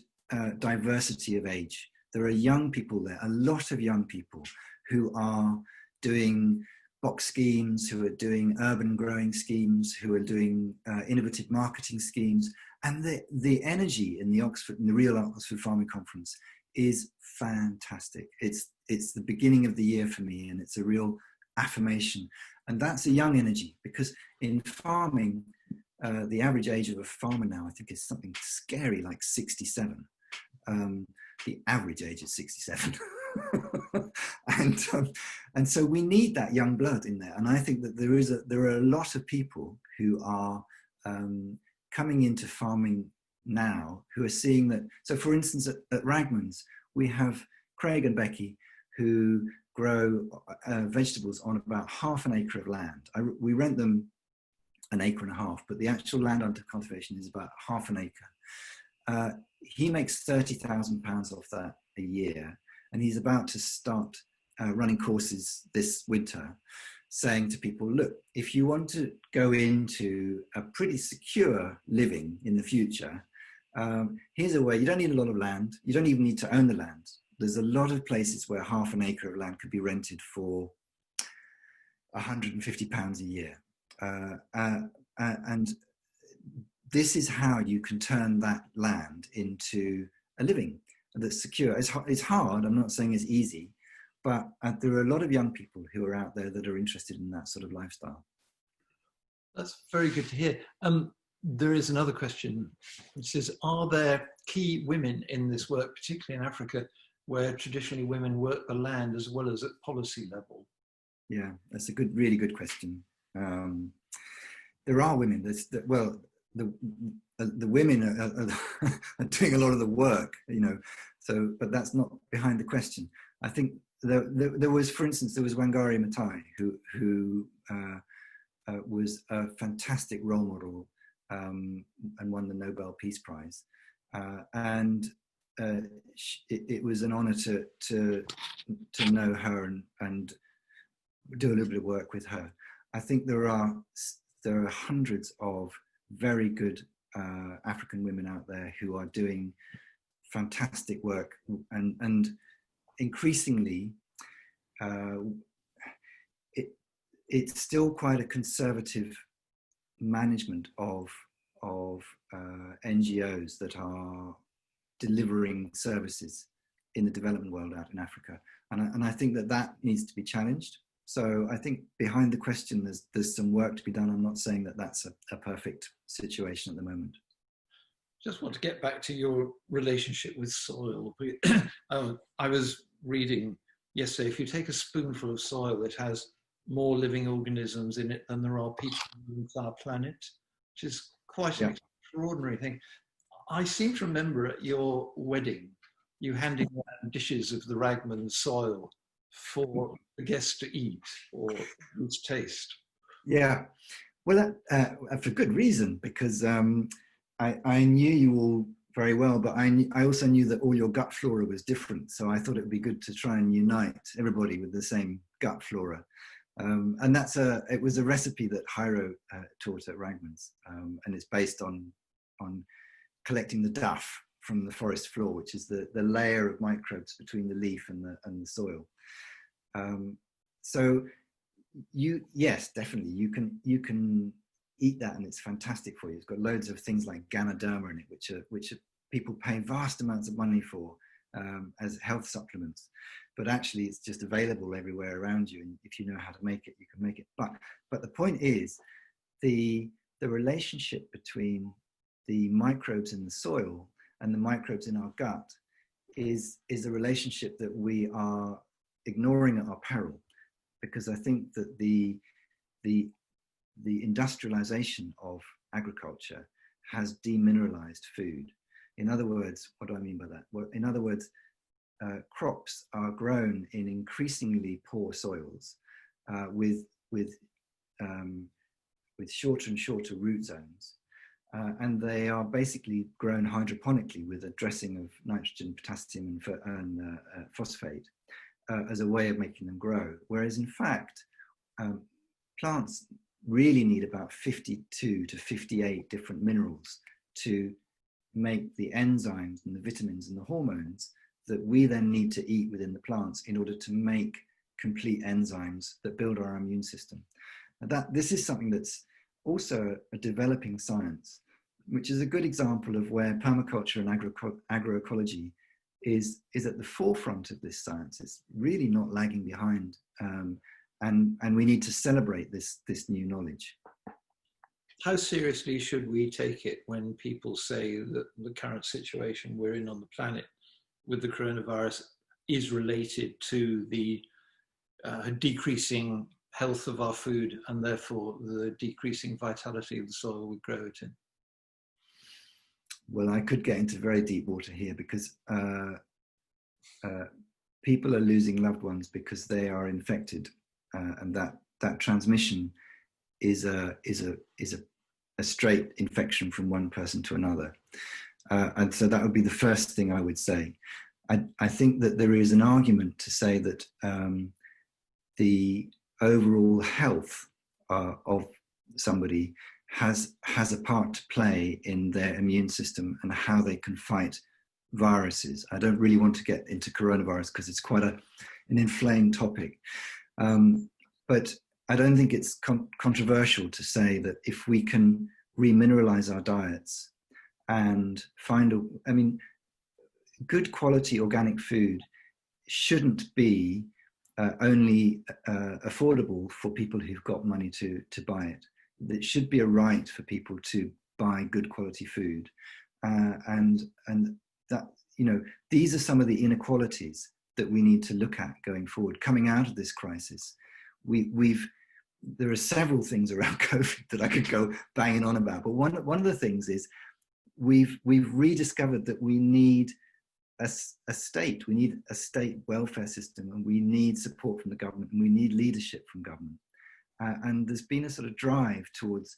diversity of age. There are young people there, a lot of young people who are doing box schemes, who are doing urban growing schemes, who are doing innovative marketing schemes. And the energy in the real Oxford Farming Conference is fantastic. It's the beginning of the year for me, and it's a real affirmation. And that's a young energy, because in farming, the average age of a farmer now, I think, is something scary like 67. The average age is 67. And so we need that young blood in there. And I think that there are a lot of people who are coming into farming now who are seeing that. So for instance, at Ragman's, we have Craig and Becky who grow vegetables on about half an acre of land. We rent them an acre and a half, but the actual land under cultivation is about half an acre. He makes £30,000 off that a year, and he's about to start running courses this winter, saying to people, look, if you want to go into a pretty secure living in the future, here's a way. You don't need a lot of land. You don't even need to own the land. There's a lot of places where half an acre of land could be rented for £150 a year. And this is how you can turn that land into a living that's secure. It's hard. I'm not saying it's easy, but there are a lot of young people who are out there that are interested in that sort of lifestyle. That's very good to hear. There is another question which says, are there key women in this work, particularly in Africa, where traditionally women work the land as well as at policy level? Yeah, that's a really good question. There are women. The women are doing a lot of the work, so, but that's not behind the question. I think there was, for instance, there was Wangari Maathai, who was a fantastic role model and won the Nobel Peace Prize. And it was an honor to know her and do a little bit of work with her. I think there are hundreds of very good African women out there who are doing fantastic work, and increasingly it's still quite a conservative management of NGOs that are delivering services in the development world out in Africa, and I think that needs to be challenged. So I think behind the question, there's some work to be done. I'm not saying that that's a perfect situation at the moment. Just want to get back to your relationship with soil. I was reading yesterday, if you take a spoonful of soil that has more living organisms in it than there are people on our planet, which is quite an extraordinary thing. I seem to remember at your wedding, you handing around dishes of the Ragman soil for the guests to eat or its taste. Yeah, well, for good reason, because I knew you all very well, but I also knew that all your gut flora was different. So I thought it would be good to try and unite everybody with the same gut flora. And it was a recipe that Jairo taught at Ragman's, and it's based on collecting the duff from the forest floor, which is the layer of microbes between the leaf and the soil. So yes, definitely you can eat that, and it's fantastic for you. It's got loads of things like Ganoderma in it, which are people pay vast amounts of money for, as health supplements, but actually it's just available everywhere around you, and if you know how to make it, you can make it. But the point is, the relationship between the microbes in the soil and the microbes in our gut is a relationship that we are ignoring at our peril, because I think that the industrialization of agriculture has demineralized food. In other words, what do I mean by that? Well, in other words, crops are grown in increasingly poor soils with shorter and shorter root zones. And they are basically grown hydroponically with a dressing of nitrogen, potassium, and phosphate as a way of making them grow. Whereas in fact, plants really need about 52 to 58 different minerals to make the enzymes and the vitamins and the hormones that we then need to eat within the plants in order to make complete enzymes that build our immune system. And this is something that's also a developing science, which is a good example of where permaculture and agroecology is at the forefront of this science. It's really not lagging behind, and we need to celebrate this new knowledge. How seriously should we take it when people say that the current situation we're in on the planet with the coronavirus is related to the decreasing health of our food and therefore the decreasing vitality of the soil we grow it in? Well, I could get into very deep water here, because people are losing loved ones because they are infected, and that transmission is a straight infection from one person to another. And so that would be the first thing I would say. I think that there is an argument to say that the overall health of somebody has a part to play in their immune system and how they can fight viruses. I don't really want to get into coronavirus because it's quite an inflamed topic. But I don't think it's controversial to say that if we can remineralize our diets and good quality organic food shouldn't be only affordable for people who've got money to buy it. It should be a right for people to buy good quality food, and that, these are some of the inequalities that we need to look at going forward. Coming out of this crisis, there are several things around COVID that I could go banging on about, but one of the things is we've rediscovered that we need a state. We need a state welfare system, and we need support from the government, and we need leadership from government. And there's been a sort of drive towards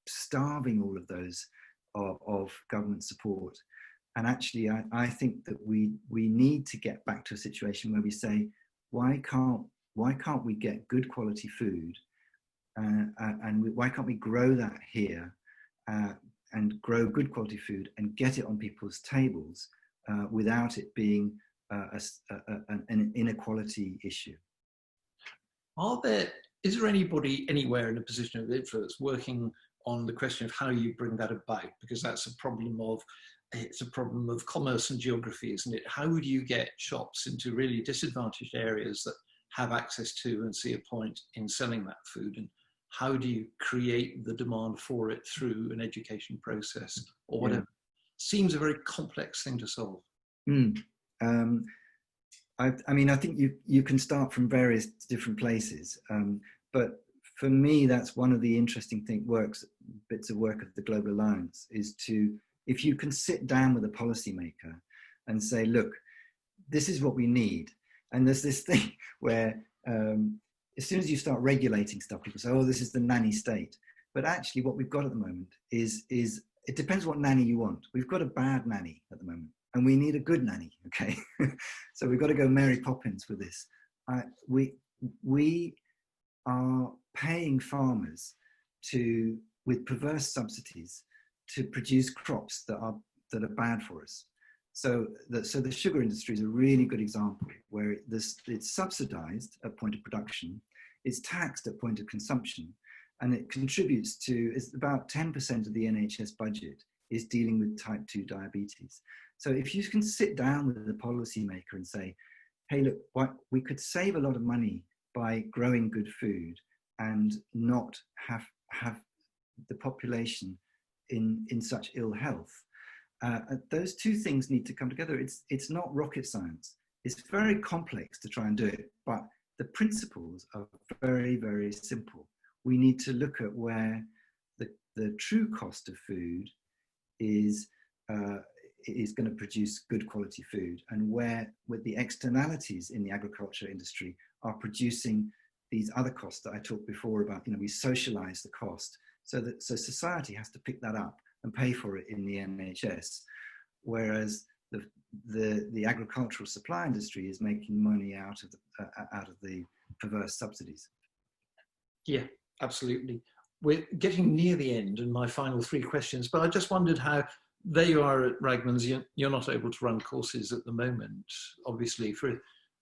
starving all of those of government support. And actually, I think that we need to get back to a situation where we say, why can't we get good quality food, and why can't we grow that here and grow good quality food and get it on people's tables without it being an inequality issue? Is there anybody anywhere in a position of influence working on the question of how you bring that about? Because that's a problem of commerce and geography, isn't it? How would you get shops into really disadvantaged areas that have access to and see a point in selling that food? And how do you create the demand for it through an education process or whatever? Yeah. Seems a very complex thing to solve. I think you can start from various different places, but for me, that's one of the interesting bits of work of the Global Alliance, is if you can sit down with a policymaker and say, look, this is what we need. And there's this thing where as soon as you start regulating stuff, people say, oh, this is the nanny state. But actually what we've got at the moment is it depends what nanny you want. We've got a bad nanny at the moment, and we need a good nanny, okay? So we've got to go Mary Poppins with this. We are paying farmers with perverse subsidies to produce crops that are bad for us. So the sugar industry is a really good example where it's subsidized at point of production, it's taxed at point of consumption, and it contributes to, it's about 10% of the NHS budget is dealing with type 2 diabetes. So if you can sit down with the policymaker and say, hey, look, we could save a lot of money by growing good food and not have the population in such ill health. Those two things need to come together. It's not rocket science. It's very complex to try and do it, but the principles are very, very simple. We need to look at where the true cost of food is going to produce good quality food, and where with the externalities in the agriculture industry are producing these other costs that I talked before about. We socialize the cost so society has to pick that up and pay for it in the NHS, whereas the agricultural supply industry is making money out of the perverse subsidies. Yeah, absolutely. We're getting near the end and my final three questions, but I just wondered how, there you are at Ragman's, you're not able to run courses at the moment, obviously. For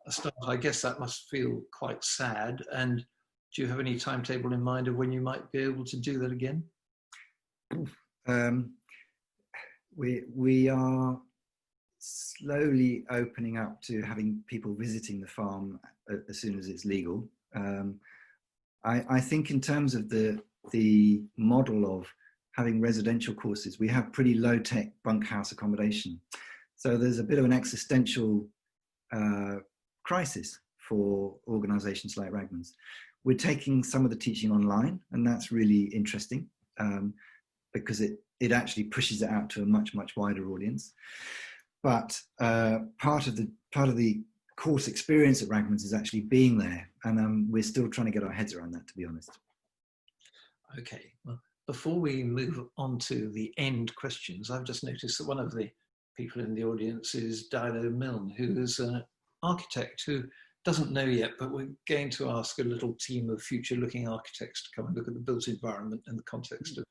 a start, I guess that must feel quite sad. And do you have any timetable in mind of when you might be able to do that again? We are slowly opening up to having people visiting the farm as soon as it's legal. I think in terms of the model of having residential courses, we have pretty low-tech bunkhouse accommodation. So there's a bit of an existential crisis for organizations like Ragman's. We're taking some of the teaching online, and that's really interesting because it actually pushes it out to a much, much wider audience. But part of the course experience at Ragman's is actually being there, and we're still trying to get our heads around that, to be honest. Okay, well, before we move on to the end questions, I've just noticed that one of the people in the audience is Dilo Milne, who is an architect who doesn't know yet, but we're going to ask a little team of future-looking architects to come and look at the built environment in the context of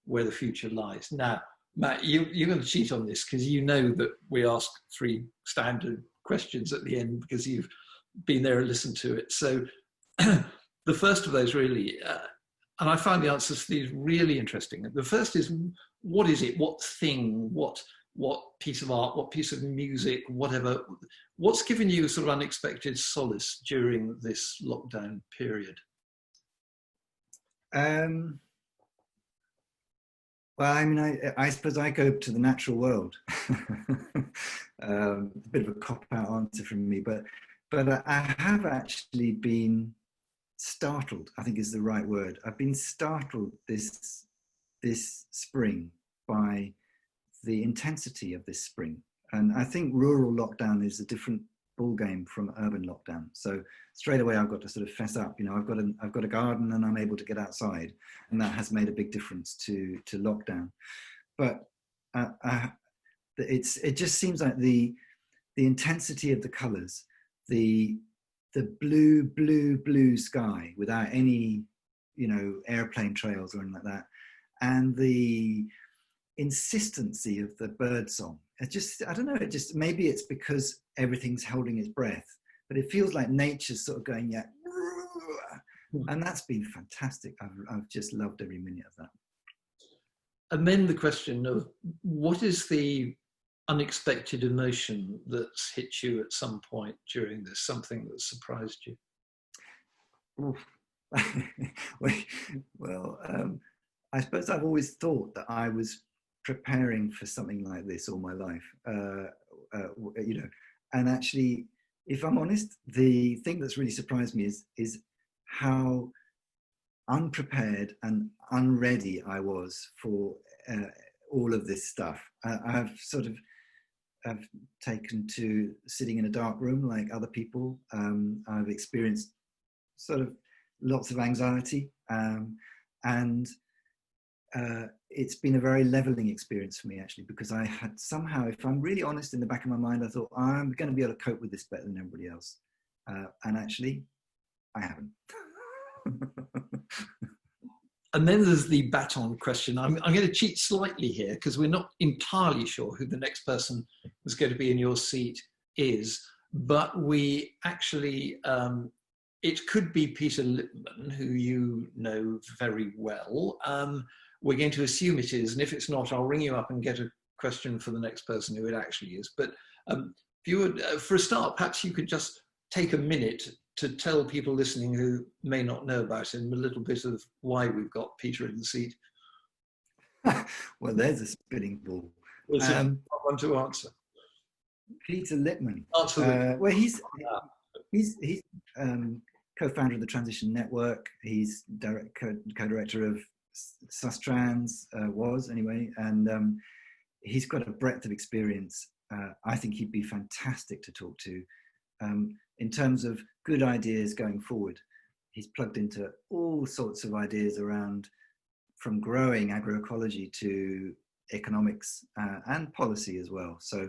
where the future lies. Now, Matt, you're going to cheat on this because you know that we ask three standard questions at the end because you've been there and listened to it. So the first of those really, and I find the answers to these really interesting. The first is, what is it? What thing? What piece of art? What piece of music? Whatever. What's given you sort of unexpected solace during this lockdown period? Well, I mean, I suppose I go to the natural world. A bit of a cop-out answer from me, but I have actually been startled, I think is the right word. I've been startled this spring by the intensity of this spring. And I think rural lockdown is a different ballgame from urban lockdown. So straight away, I've got to sort of fess up. I've got a garden and I'm able to get outside, and that has made a big difference to lockdown. But it just seems like the intensity of the colours, the blue sky without any airplane trails or anything like that, and the insistency of the bird song. I don't know, maybe it's because everything's holding its breath, but it feels like nature's sort of going, yeah, and that's been fantastic. I've just loved every minute of that. And then the question of, what is the unexpected emotion that's hit you at some point during this, something that surprised you? Well, I suppose I've always thought that I was preparing for something like this all my life, and actually, if I'm honest, the thing that's really surprised me is how unprepared and unready I was for all of this stuff. I've taken to sitting in a dark room like other people. I've experienced sort of lots of anxiety, and it's been a very leveling experience for me, actually, because I had somehow, if I'm really honest, in the back of my mind, I thought, I'm going to be able to cope with this better than everybody else. And actually, I haven't. And then there's the baton question. I'm going to cheat slightly here because we're not entirely sure who the next person who's going to be in your seat is, but we actually, it could be Peter Lippman, who you know very well. We're going to assume it is, and if it's not, I'll ring you up and get a question for the next person who it actually is. But if you would, for a start, perhaps you could just take a minute to tell people listening who may not know about him a little bit of why we've got Peter in the seat. Well, there's a spinning ball. It's a one to answer. Peter Lippman. Answer well, he's co-founder of the Transition Network. He's co-director of Sustrans, was anyway, and he's got a breadth of experience. I think he'd be fantastic to talk to in terms of good ideas going forward. He's plugged into all sorts of ideas around, from growing agroecology to economics and policy as well. So,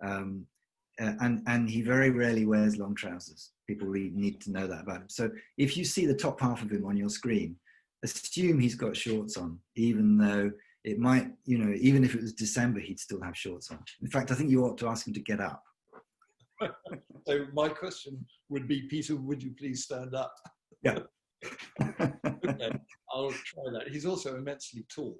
and he very rarely wears long trousers. People really need to know that about him. So if you see the top half of him on your screen, assume he's got shorts on, even though it might, you know, even if it was December, he'd still have shorts on. In fact, I think you ought to ask him to get up. So my question would be, Peter, would you please stand up? Yeah. Okay, I'll try that. He's also immensely tall.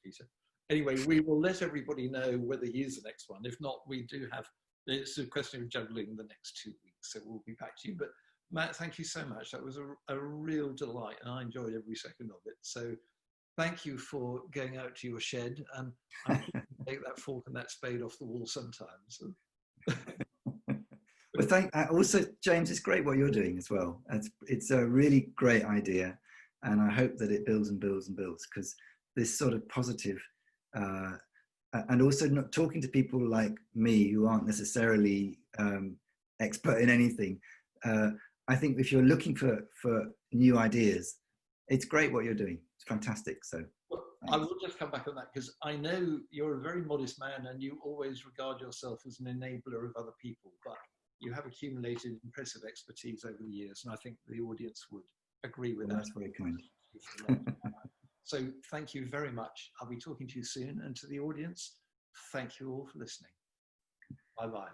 Peter. Anyway, we will let everybody know whether he is the next one. If not, we do have, it's a question of juggling the next 2 weeks, so we'll be back to you. But Matt, thank you so much. That was a real delight, and I enjoyed every second of it. So thank you for going out to your shed, and I'm sure you can take that fork and that spade off the wall sometimes. Well, also, James, it's great what you're doing as well. It's a really great idea, and I hope that it builds and builds and builds, because this sort of positive, and also not talking to people like me who aren't necessarily expert in anything. I think if you're looking for new ideas, it's great what you're doing. It's fantastic. So well, I will just come back on that, because I know you're a very modest man and you always regard yourself as an enabler of other people, but you have accumulated impressive expertise over the years, and I think the audience would agree with that. That's very kind. So thank you very much. I'll be talking to you soon, and to the audience, thank you all for listening. Bye-bye.